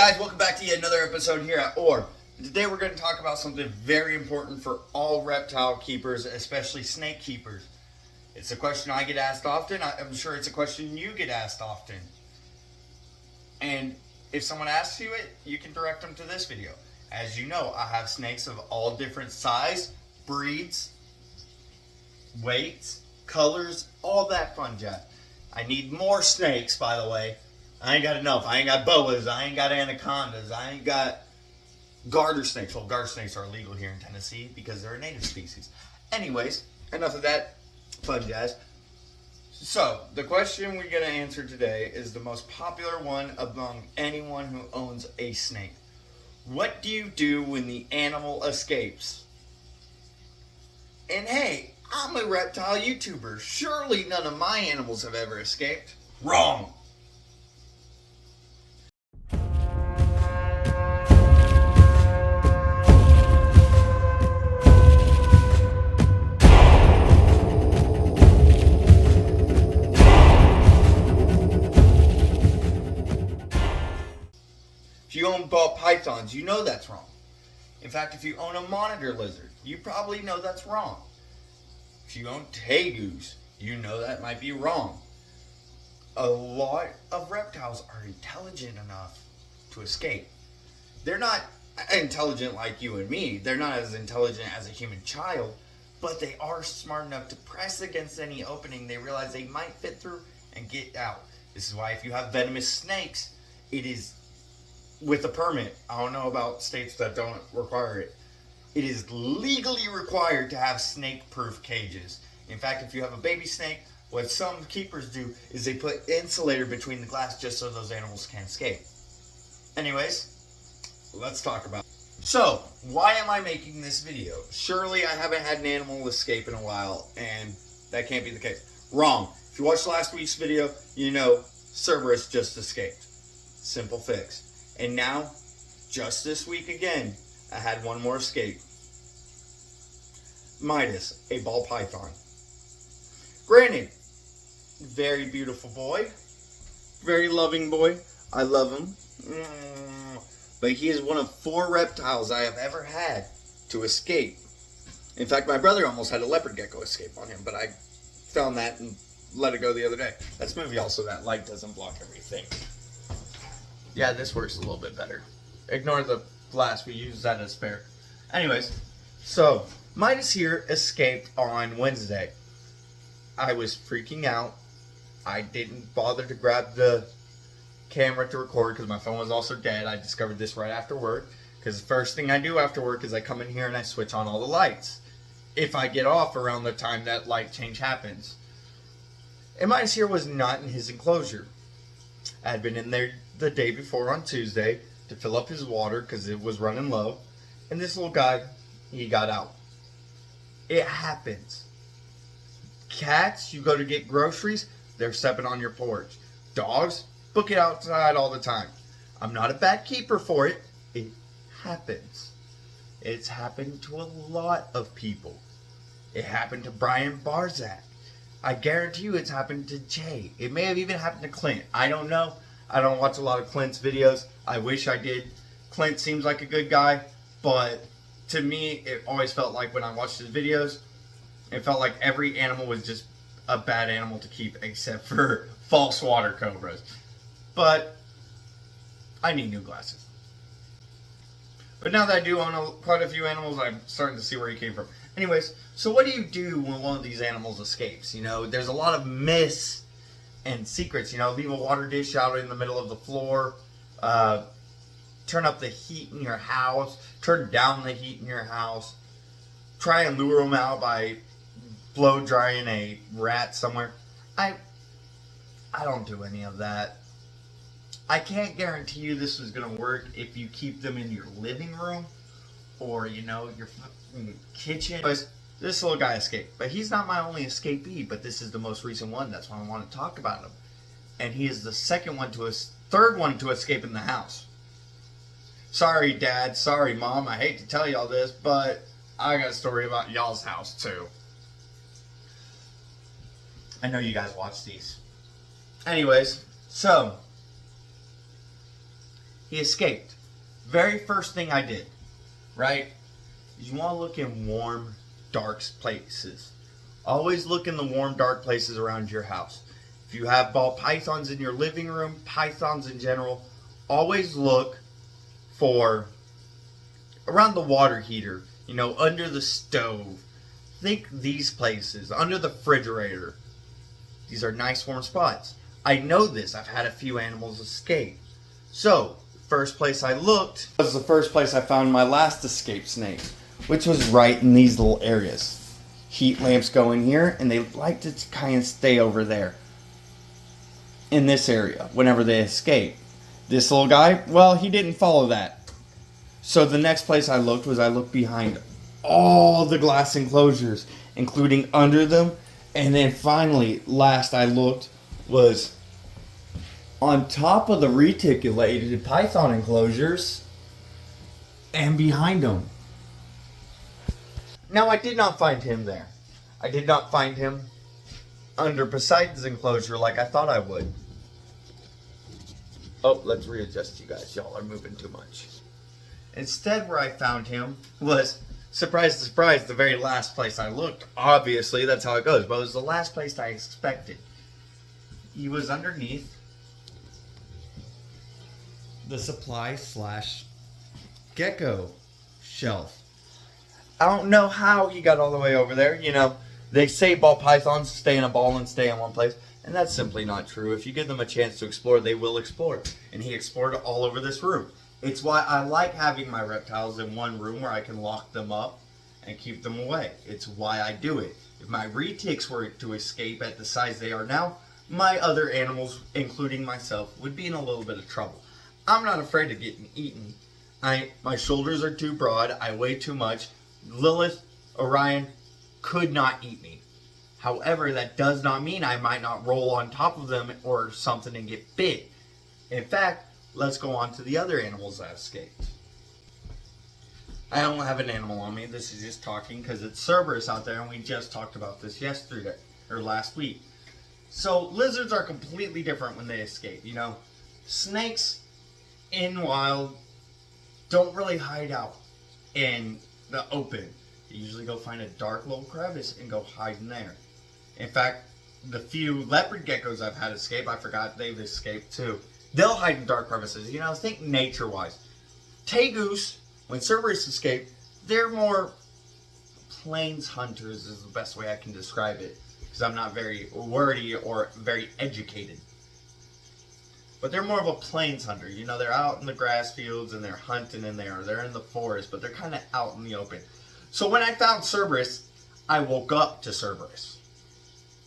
Guys, welcome back to yet another episode here at O.A.R. Today we're going to talk about something very important for all reptile keepers, especially snake keepers. It's a question I get asked often. I'm sure it's a question you get asked often. And if someone asks you it, you can direct them to this video. As you know, I have snakes of all different size, breeds, weights, colors, all that fun jazz. I need more snakes, by the way. I ain't got enough. I ain't got boas. I ain't got anacondas. I ain't got garter snakes. Well, garter snakes are illegal here in Tennessee because they're a native species. Anyways, enough of that fun jazz. So, the question we're going to answer today is the most popular one among anyone who owns a snake. What do you do when the animal escapes? And hey, I'm a reptile YouTuber. Surely none of my animals have ever escaped. Wrong. If you own ball pythons, you know that's wrong. In fact, if you own a monitor lizard, you probably know that's wrong. If you own tegus, you know that might be wrong. A lot of reptiles are intelligent enough to escape. They're not intelligent like you and me. They're not as intelligent as a human child, but they are smart enough to press against any opening they realize they might fit through and get out. This is why if you have venomous snakes, it is with a permit. I don't know about states that don't require it. It is legally required to have snake-proof cages. In fact, if you have a baby snake, what some keepers do is they put insulator between the glass just so those animals can't escape. Anyways, let's talk about it. So, why am I making this video? Surely I haven't had an animal escape in a while, and that can't be the case. Wrong. If you watched last week's video, you know Cerberus just escaped. Simple fix. And now, just this week again, I had one more escape. Midas, a ball python. Granted, very beautiful boy. Very loving boy. I love him. But he is one of 4 reptiles I have ever had to escape. In fact, my brother almost had a leopard gecko escape on him, but I found that and let it go the other day. That's movie also, that light doesn't block everything. Yeah, this works a little bit better. Ignore the glass, we use that as spare. Anyways, so Midas here escaped on Wednesday. I was freaking out. I didn't bother to grab the camera to record because my phone was also dead. I discovered this right after work because the first thing I do after work is I come in here and I switch on all the lights if I get off around the time that light change happens. And Midas here was not in his enclosure. I had been in there the day before on Tuesday to fill up his water because it was running low, and this little guy, he got out. It happens. Cats, you go to get groceries, they're stepping on your porch. Dogs, book it outside all the time. I'm not a bad keeper for it. It happens. It's happened to a lot of people. It happened to Brian Barzak. I guarantee you it's happened to Jay. It may have even happened to Clint. I don't know. I don't watch a lot of Clint's videos. I wish I did. Clint seems like a good guy, but to me, it always felt like when I watched his videos, it felt like every animal was just a bad animal to keep except for false water cobras. But I need new glasses. But now that I do own quite a few animals, I'm starting to see where he came from. Anyways, so what do you do when one of these animals escapes? You know, there's a lot of myths and secrets. You know, leave a water dish out in the middle of the floor. Turn up the heat in your house. Turn down the heat in your house. Try and lure them out by blow drying a rat somewhere. I don't do any of that. I can't guarantee you this is going to work if you keep them in your living room or, you know, your kitchen. This little guy escaped. But he's not my only escapee, but this is the most recent one. That's why I want to talk about him. And he is the third one to escape in the house. Sorry, Dad. Sorry, Mom. I hate to tell y'all this, but I got a story about y'all's house, too. I know you guys watch these. Anyways, so he escaped. Very first thing I did, right, is you want to look in warm, dark places. Always look in the warm, dark places around your house. If you have ball pythons in your living room, pythons in general, always look for around the water heater, under the stove. Think these places, under the refrigerator. These are nice warm spots. I know this. I've had a few animals escape. So, first place I looked was the first place I found my last escaped snake, which was right in these little areas. Heat lamps go in here, and they like to kind of stay over there in this area whenever they escape. This little guy, well, he didn't follow that. So the next place I looked behind all the glass enclosures, including under them. And then finally, last I looked was on top of the reticulated python enclosures and behind them. Now, I did not find him there. I did not find him under Poseidon's enclosure like I thought I would. Oh, let's readjust you guys. Y'all are moving too much. Instead, where I found him was, surprise, surprise, the very last place I looked. Obviously, that's how it goes. But it was the last place I expected. He was underneath the supply/gecko shelf. I don't know how he got all the way over there. They say ball pythons stay in a ball and stay in one place. And that's simply not true. If you give them a chance to explore, they will explore. And he explored all over this room. It's why I like having my reptiles in one room where I can lock them up and keep them away. It's why I do it. If my retics were to escape at the size they are now, my other animals, including myself, would be in a little bit of trouble. I'm not afraid of getting eaten. My shoulders are too broad. I weigh too much. Lilith, Orion could not eat me. However, that does not mean I might not roll on top of them or something and get bit. In fact, let's go on to the other animals that escaped. I don't have an animal on me. This is just talking because it's Cerberus out there, and we just talked about this last week. So lizards are completely different when they escape. Snakes in wild don't really hide out in the open. You usually go find a dark little crevice and go hide in there. In fact, the few leopard geckos I've had escape, I forgot they've escaped too. They'll hide in dark crevices. Think nature-wise. Tegus, when Cerberus escape, they're more plains hunters is the best way I can describe it. Because I'm not very wordy or very educated. But they're more of a plains hunter. They're out in the grass fields and they're hunting in there. They're in the forest, but they're kind of out in the open. So when I found Cerberus, I woke up to Cerberus.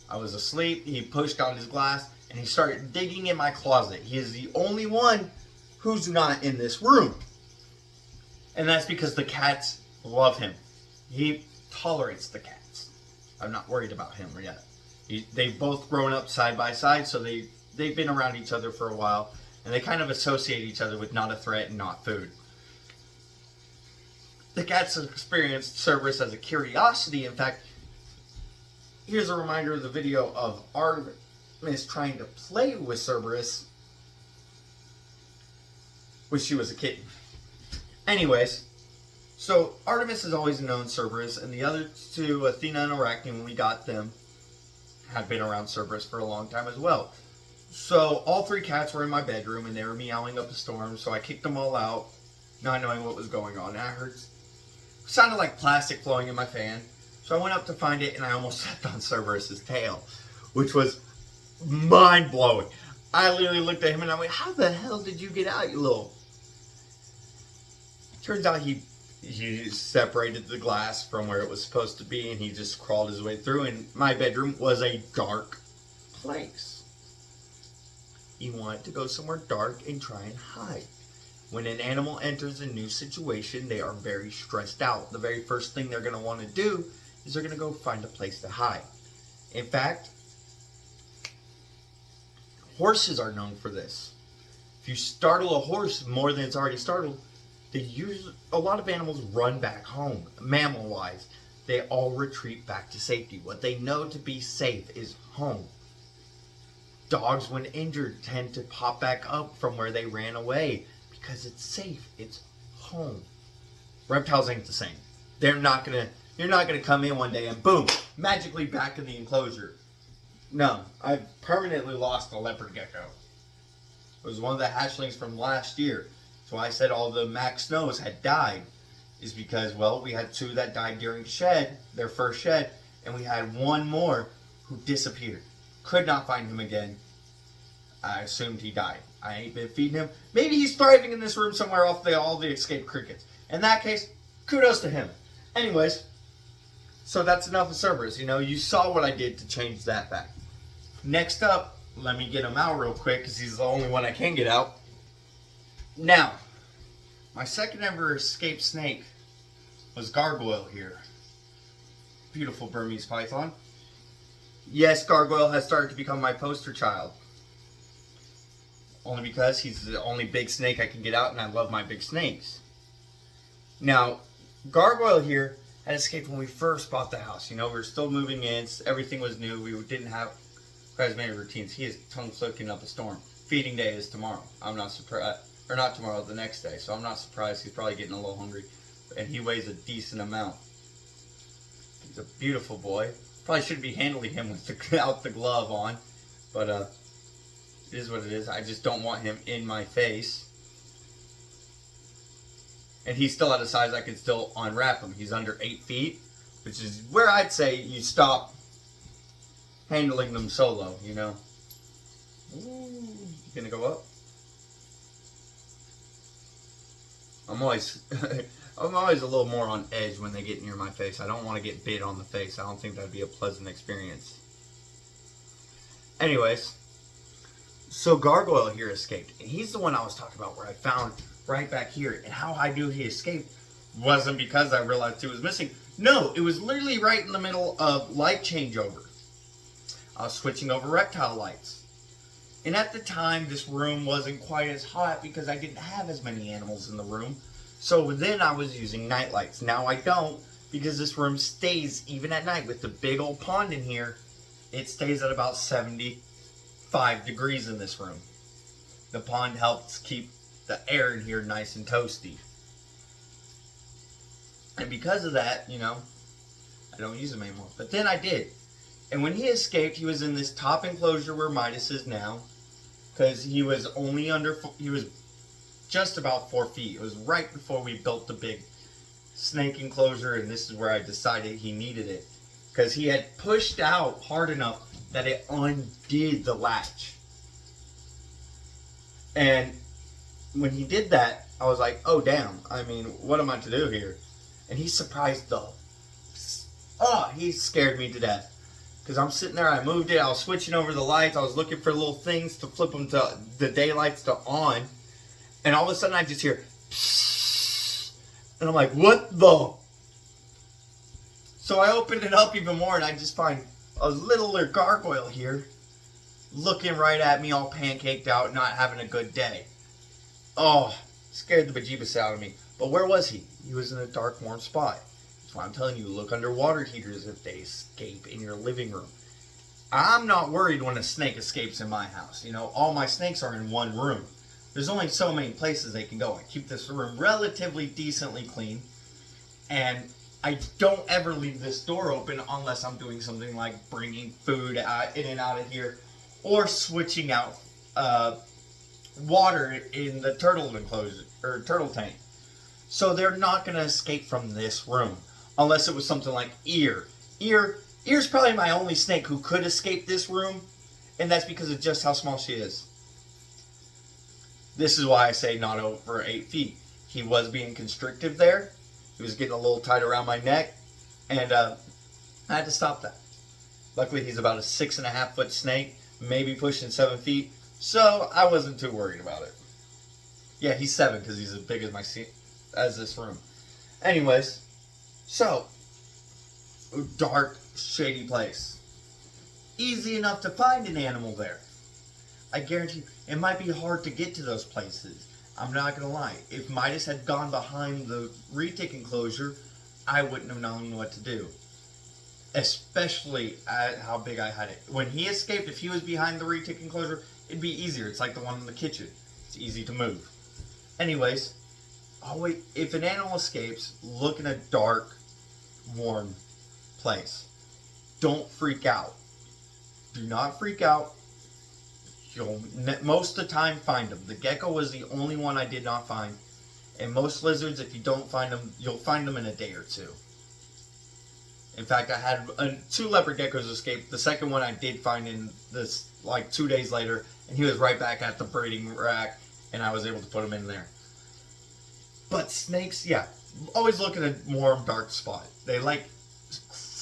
I was asleep, he pushed on his glass, and he started digging in my closet. He is the only one who's not in this room. And that's because the cats love him. He tolerates the cats. I'm not worried about him yet. They've both grown up side by side, so they've been around each other for a while, and they kind of associate each other with not a threat and not food. The cats experienced Cerberus as a curiosity. In fact, here's a reminder of the video of Artemis trying to play with Cerberus when she was a kitten. Anyways, so Artemis has always known Cerberus, and the other two, Athena and Arachne, when we got them, had been around Cerberus for a long time as well. So all three cats were in my bedroom, and they were meowing up a storm, so I kicked them all out, not knowing what was going on. And I heard it sounded like plastic flowing in my fan. So I went up to find it, and I almost stepped on Cerberus's tail, which was mind-blowing. I literally looked at him, and I went, how the hell did you get out, you little... Turns out he separated the glass from where it was supposed to be, and he just crawled his way through, and my bedroom was a dark place. He wanted to go somewhere dark and try and hide. When an animal enters a new situation, they are very stressed out. The very first thing they're going to want to do is they're going to go find a place to hide. In fact, horses are known for this. If you startle a horse more than it's already startled, a lot of animals run back home. Mammal-wise, they all retreat back to safety. What they know to be safe is home. Dogs, when injured, tend to pop back up from where they ran away Because it's safe. It's home. Reptiles ain't the same. You're not gonna come in one day and boom, magically back in the enclosure. No, I've permanently lost a leopard gecko. It was one of the hatchlings from last year. So I said all the Max Snows had died. Is because, well, we had 2 that died during their first shed, and we had 1 more who disappeared. Could not find him again. I assumed he died. I ain't been feeding him. Maybe he's thriving in this room somewhere off all the escaped crickets. In that case, kudos to him. Anyways, so that's enough of Cerberus. You saw what I did to change that back. Next up, let me get him out real quick because he's the only one I can get out. Now, my second ever escaped snake was Gargoyle here. Beautiful Burmese python. Yes, Gargoyle has started to become my poster child. Only because he's the only big snake I can get out, and I love my big snakes. Now, Gargoyle here had escaped when we first bought the house. We were still moving in. Everything was new. We didn't have quite as many routines. He is tongue flicking up a storm. Feeding day is tomorrow. I'm not surprised. Or not tomorrow, the next day. So I'm not surprised. He's probably getting a little hungry. And he weighs a decent amount. He's a beautiful boy. Probably shouldn't be handling him without the glove on. But it is what it is. I just don't want him in my face. And he's still at a size I can still unwrap him. He's under 8 feet. Which is where I'd say you stop handling them solo, Ooh, you gonna go up? I'm always a little more on edge when they get near my face. I don't want to get bit on the face. I don't think that'd be a pleasant experience. Anyways, so Gargoyle here escaped. And he's the one I was talking about where I found right back here. And how I knew he escaped wasn't because I realized he was missing. No, it was literally right in the middle of light changeover. I was switching over reptile lights. And at the time, this room wasn't quite as hot because I didn't have as many animals in the room. So then I was using night lights. Now I don't, because this room stays, even at night, with the big old pond in here, it stays at about 75 degrees in this room. The pond helps keep the air in here nice and toasty. And because of that, I don't use them anymore. But then I did. And when he escaped, he was in this top enclosure where Midas is now. Because he was just about 4 feet. It was right before we built the big snake enclosure, and this is where I decided he needed it. Because he had pushed out hard enough that it undid the latch. And when he did that, I was like, oh damn, what am I to do here? And he surprised he scared me to death. Because I'm sitting there, I moved it, I was switching over the lights, I was looking for little things to flip them to the daylights to on. And all of a sudden I just hear, psst, and I'm like, what the? So I opened it up even more and I just find a littler gargoyle here looking right at me all pancaked out, not having a good day. Oh, scared the bejeebus out of me. But where was he? He was in a dark, warm spot. That's why I'm telling you, look under water heaters if they escape in your living room. I'm not worried when a snake escapes in my house. All my snakes are in one room. There's only so many places they can go. I keep this room relatively decently clean. And I don't ever leave this door open unless I'm doing something like bringing food in and out of here. Or switching out water in the turtle enclosure, or turtle tank. So they're not going to escape from this room. Unless it was something like Ear. Ear's probably my only snake who could escape this room. And that's because of just how small she is. This is why I say not over 8 feet. He was being constrictive there. He was getting a little tight around my neck. And I had to stop that. Luckily, he's about a 6.5 foot snake. Maybe pushing 7 feet. So I wasn't too worried about it. Yeah, he's 7 because he's as big as this room. Anyways, so dark, shady place. Easy enough to find an animal there. I guarantee you, it might be hard to get to those places. I'm not going to lie. If Midas had gone behind the retic enclosure, I wouldn't have known what to do. Especially at how big I had it. When he escaped, if he was behind the retic enclosure, it'd be easier. It's like the one in the kitchen. It's easy to move. Anyways, always, if an animal escapes, look in a dark, warm place. Don't freak out. Do not freak out. You'll most of the time find them. The gecko was the only one I did not find. And most lizards, if you don't find them, you'll find them in a day or two. In fact, I had 2 leopard geckos escape. The second one I did find in this, like 2 days later, and he was right back at the breeding rack, and I was able to put him in there. But snakes, yeah, always look at a warm, dark spot. They like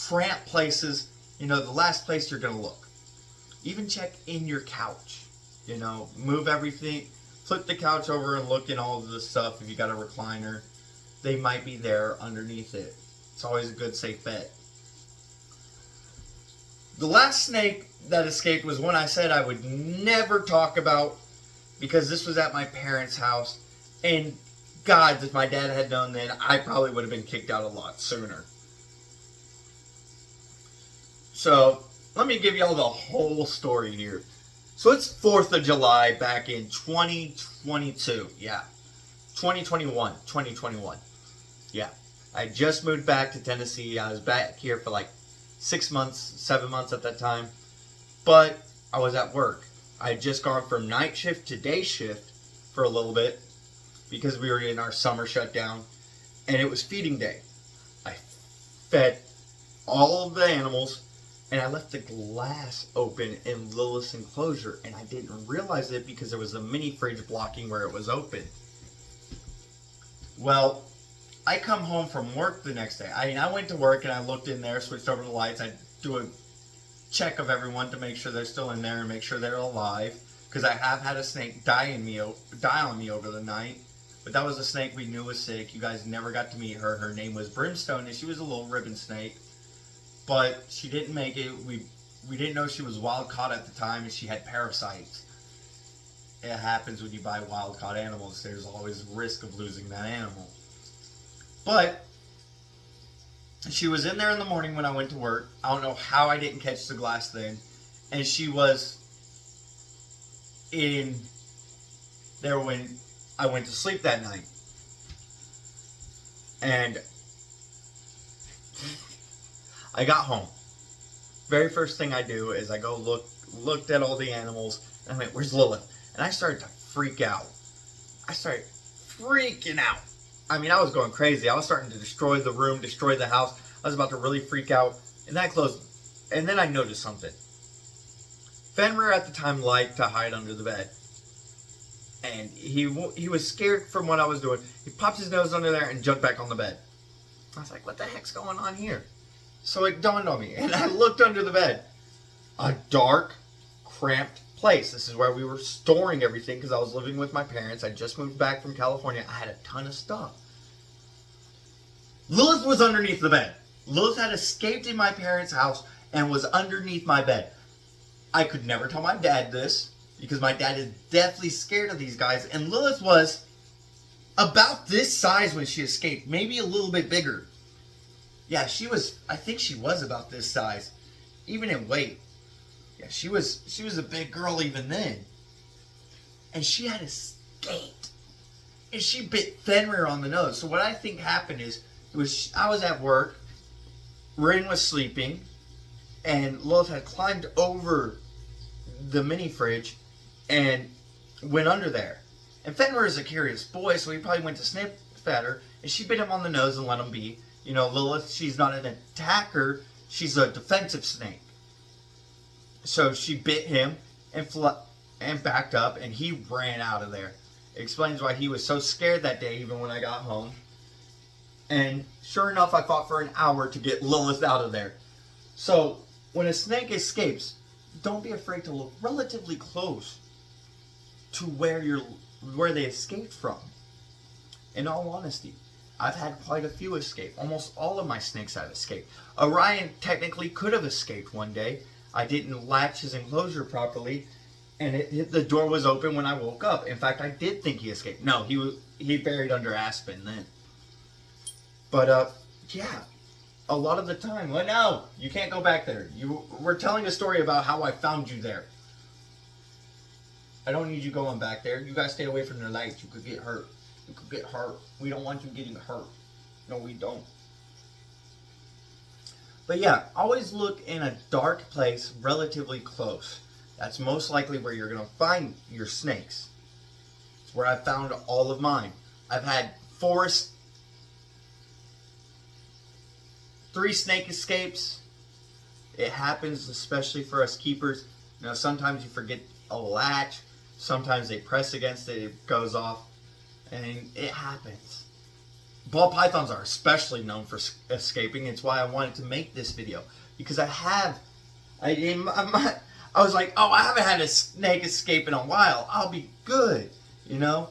cramped places. You know, the last place you're going to look. Even check in your couch. You know, move everything. Flip the couch over and look in all of the stuff. If you got a recliner, they might be there underneath it. It's always a good, safe bet. The last snake that escaped was one I said I would never talk about because this was at my parents' house. And God, if my dad had known then, I probably would have been kicked out a lot sooner. So, let me give y'all the whole story here. So, it's 4th of July back in 2022. Yeah. 2021. Yeah. I just moved back to Tennessee. I was back here for like 6 months, 7 months at that time. But I was at work. I had just gone from night shift to day shift for a little bit because we were in our summer shutdown. And it was feeding day. I fed all of the animals. And I left the glass open in Lilith's enclosure. And I didn't realize it because there was a mini fridge blocking where it was open. Well, I come home from work the next day. I went to work and I looked in there, switched over the lights. I do a check of everyone to make sure they're still in there and make sure they're alive. Because I have had a snake die on me over the night. But that was a snake we knew was sick. You guys never got to meet her. Her name was Brimstone and she was a little ribbon snake. But she didn't make it. We didn't know she was wild caught at the time and she had parasites. It happens when you buy wild caught animals. There's always risk of losing that animal. But she was in there in the morning when I went to work. I don't know how I didn't catch the glass then. And she was in there when I went to sleep that night. And I got home. Very first thing I do is I go looked at all the animals, and I went, "Where's Lilith?" And I started to freak out. I started freaking out. I mean, I was going crazy. I was starting to destroy the room, destroy the house. I was about to really freak out. And then I noticed something. Fenrir at the time liked to hide under the bed. And he was scared from what I was doing. He popped his nose under there and jumped back on the bed. I was like, what the heck's going on here? So it dawned on me, and I looked under the bed. A dark, cramped place. This is where we were storing everything because I was living with my parents. I just moved back from California. I had a ton of stuff. Lilith was underneath the bed. Lilith had escaped in my parents' house and was underneath my bed. I could never tell my dad this because my dad is deathly scared of these guys. And Lilith was about this size when she escaped, maybe a little bit bigger. Yeah, I think she was about this size, even in weight. Yeah, she was a big girl even then. And she had escaped. And she bit Fenrir on the nose. So what I think happened is, I was at work, Rin was sleeping, and Lilith had climbed over the mini fridge and went under there. And Fenrir is a curious boy, so he probably went to sniff at her, and she bit him on the nose and let him be. You know, Lilith, she's not an attacker, she's a defensive snake. So she bit him and backed up, and he ran out of there. It explains why he was so scared that day, even when I got home. And sure enough, I fought for an hour to get Lilith out of there. So, when a snake escapes, don't be afraid to look relatively close to where they escaped from. In all honesty, I've had quite a few escape. Almost all of my snakes have escaped. Orion technically could have escaped one day. I didn't latch his enclosure properly, and the door was open when I woke up. In fact, I did think he escaped. No, he buried under aspen then. But yeah, a lot of the time. Well, no, you can't go back there. We're telling a story about how I found you there. I don't need you going back there. You guys stay away from the lights. You could get hurt. You could get hurt. We don't want you getting hurt. No, we don't. But yeah, always look in a dark place relatively close. That's most likely where you're going to find your snakes. It's where I found all of mine. I've had 3 snake escapes. It happens, especially for us keepers. You know, sometimes you forget a latch. Sometimes they press against it, it goes off. And it happens. Ball pythons are especially known for escaping. It's why I wanted to make this video. Because I was like, oh, I haven't had a snake escape in a while. I'll be good, you know?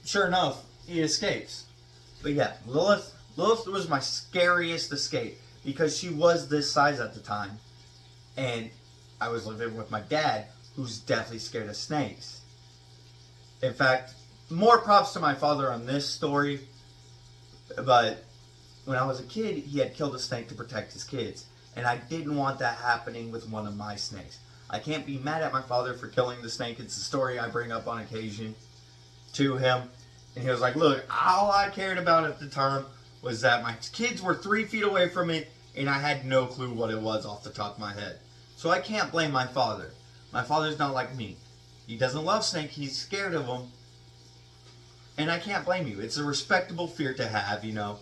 Sure enough, he escapes. But yeah, Lilith was my scariest escape because she was this size at the time. And I was living with my dad, who's deathly scared of snakes. In fact, more props to my father on this story. But when I was a kid, he had killed a snake to protect his kids. And I didn't want that happening with one of my snakes. I can't be mad at my father for killing the snake. It's a story I bring up on occasion to him. And he was like, look, all I cared about at the time was that my kids were 3 feet away from it and I had no clue what it was off the top of my head. So I can't blame my father. My father's not like me. He doesn't love snakes. He's scared of them. And I can't blame you. It's a respectable fear to have, you know.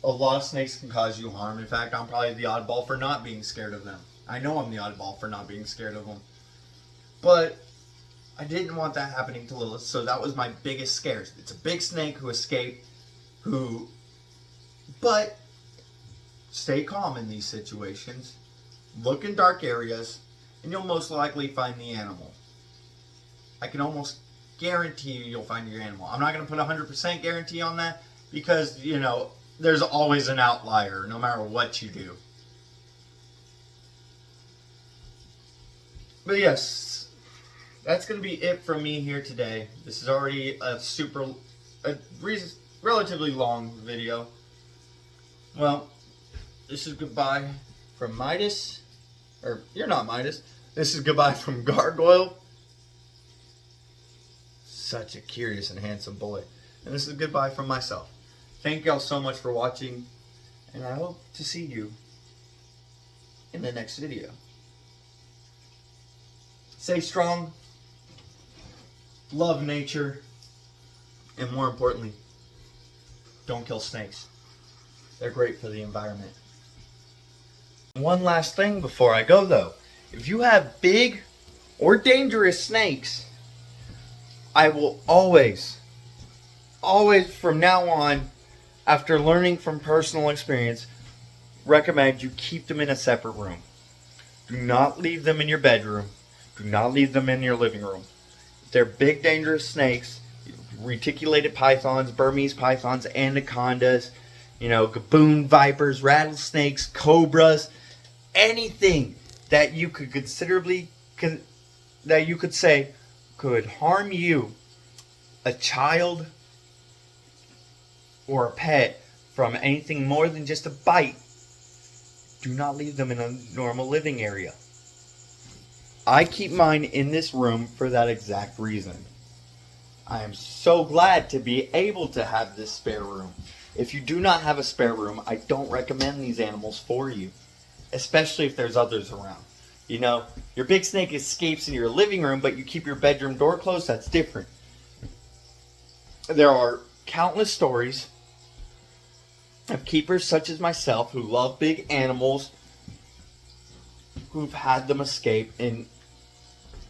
A lot of snakes can cause you harm. In fact, I'm probably the oddball for not being scared of them. I know I'm the oddball for not being scared of them. But I didn't want that happening to Lilith, so that was my biggest scare. It's a big snake who escaped, but stay calm in these situations. Look in dark areas, and you'll most likely find the animal. I can almost guarantee you'll find your animal. I'm not going to put a 100% guarantee on that because, you know, there's always an outlier no matter what you do. But yes, that's going to be it from me here today. This is already a relatively long video. Well, this is goodbye from Midas. Or, you're not Midas. This is goodbye from Gargoyle. Such a curious and handsome boy. And this is goodbye from myself. Thank y'all so much for watching. And I hope to see you in the next video. Stay strong. Love nature. And more importantly, don't kill snakes. They're great for the environment. One last thing before I go though. If you have big or dangerous snakes, I will always from now on, after learning from personal experience, recommend you keep them in a separate room. Do not leave them in your bedroom. Do not leave them in your living room. If they're big dangerous snakes, reticulated pythons, Burmese pythons, anacondas, you know, gaboon vipers, rattlesnakes, cobras, anything that you could say could harm you, a child, or a pet from anything more than just a bite, do not leave them in a normal living area. I keep mine in this room for that exact reason. I am so glad to be able to have this spare room. If you do not have a spare room, I don't recommend these animals for you, especially if there's others around. You know, your big snake escapes in your living room, but you keep your bedroom door closed, that's different. There are countless stories of keepers such as myself who love big animals, who've had them escape and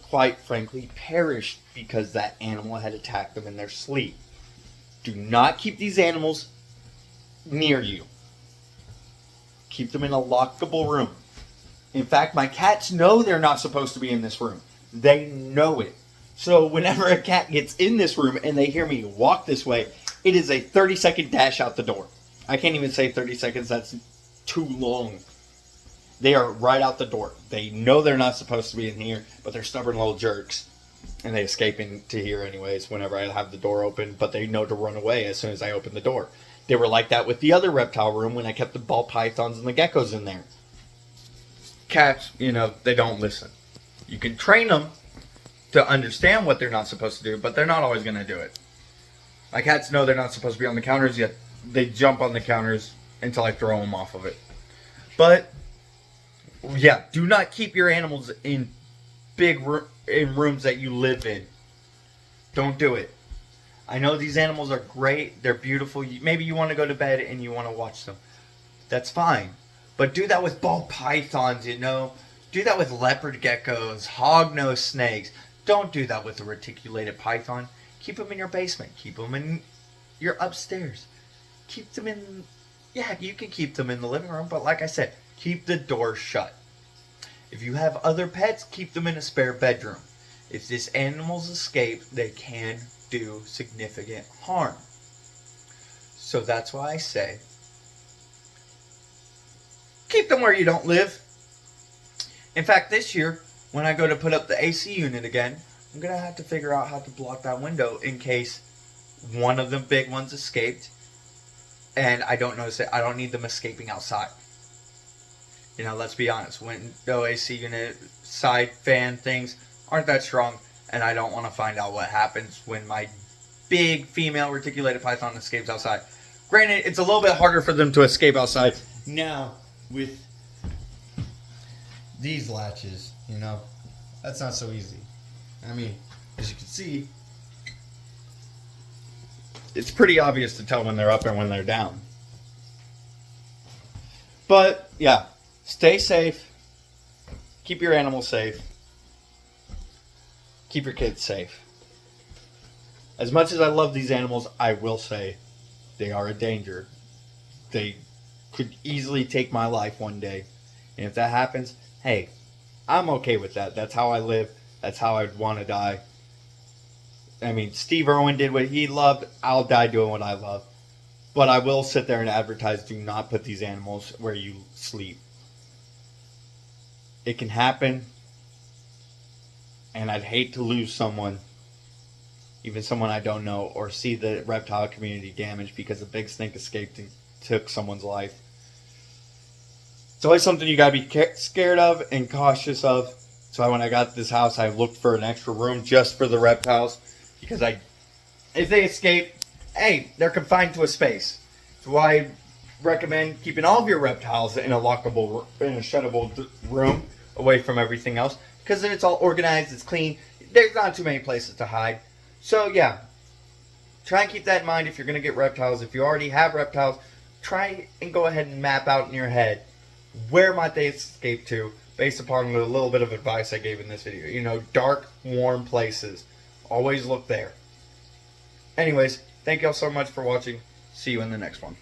quite frankly perished because that animal had attacked them in their sleep. Do not keep these animals near you. Keep them in a lockable room. In fact, my cats know they're not supposed to be in this room. They know it. So whenever a cat gets in this room and they hear me walk this way, it is a 30-second dash out the door. I can't even say 30 seconds. That's too long. They are right out the door. They know they're not supposed to be in here, but they're stubborn little jerks. And they escape into here anyways whenever I have the door open, but they know to run away as soon as I open the door. They were like that with the other reptile room when I kept the ball pythons and the geckos in there. Cats, you know, they don't listen. You can train them to understand what they're not supposed to do, but they're not always going to do it. My cats know they're not supposed to be on the counters, yet they jump on the counters until I throw them off of it. But yeah, do not keep your animals in in rooms that you live in. Don't do it. I know these animals are great. They're beautiful. Maybe you want to go to bed and you want to watch them. That's fine. But do that with ball pythons, you know. Do that with leopard geckos, hognose snakes. Don't do that with a reticulated python. Keep them in your basement. Keep them in your upstairs. Keep them in... Yeah, you can keep them in the living room. But like I said, keep the door shut. If you have other pets, keep them in a spare bedroom. If these animals escape, they can do significant harm. So that's why I say, keep them where you don't live. In fact, this year, when I go to put up the AC unit again, I'm going to have to figure out how to block that window in case one of the big ones escaped and I don't notice it. I don't need them escaping outside. You know, let's be honest. Window AC unit, side fan things aren't that strong, and I don't want to find out what happens when my big female reticulated python escapes outside. Granted, it's a little bit harder for them to escape outside now with these latches, you know. That's not so easy. I mean, as you can see, it's pretty obvious to tell when they're up and when they're down. But, yeah, stay safe. Keep your animals safe. Keep your kids safe. As much as I love these animals, I will say they are a danger. They could easily take my life one day. And if that happens, hey, I'm okay with that. That's how I live. That's how I'd want to die. I mean, Steve Irwin did what he loved. I'll die doing what I love. But I will sit there and advertise, do not put these animals where you sleep. It can happen. And I'd hate to lose someone, even someone I don't know, or see the reptile community damaged because a big snake escaped and took someone's life. It's always something you gotta be scared of and cautious of. So when I got this house, I looked for an extra room just for the reptiles, because if they escape, hey, they're confined to a space. So why I recommend keeping all of your reptiles in a shuttable room away from everything else, because then it's all organized, it's clean. There's not too many places to hide. So yeah, try and keep that in mind if you're gonna get reptiles. If you already have reptiles, try and go ahead and map out in your head where might they escape to, based upon the little bit of advice I gave in this video. You know, dark, warm places. Always look there. Anyways, thank y'all so much for watching. See you in the next one.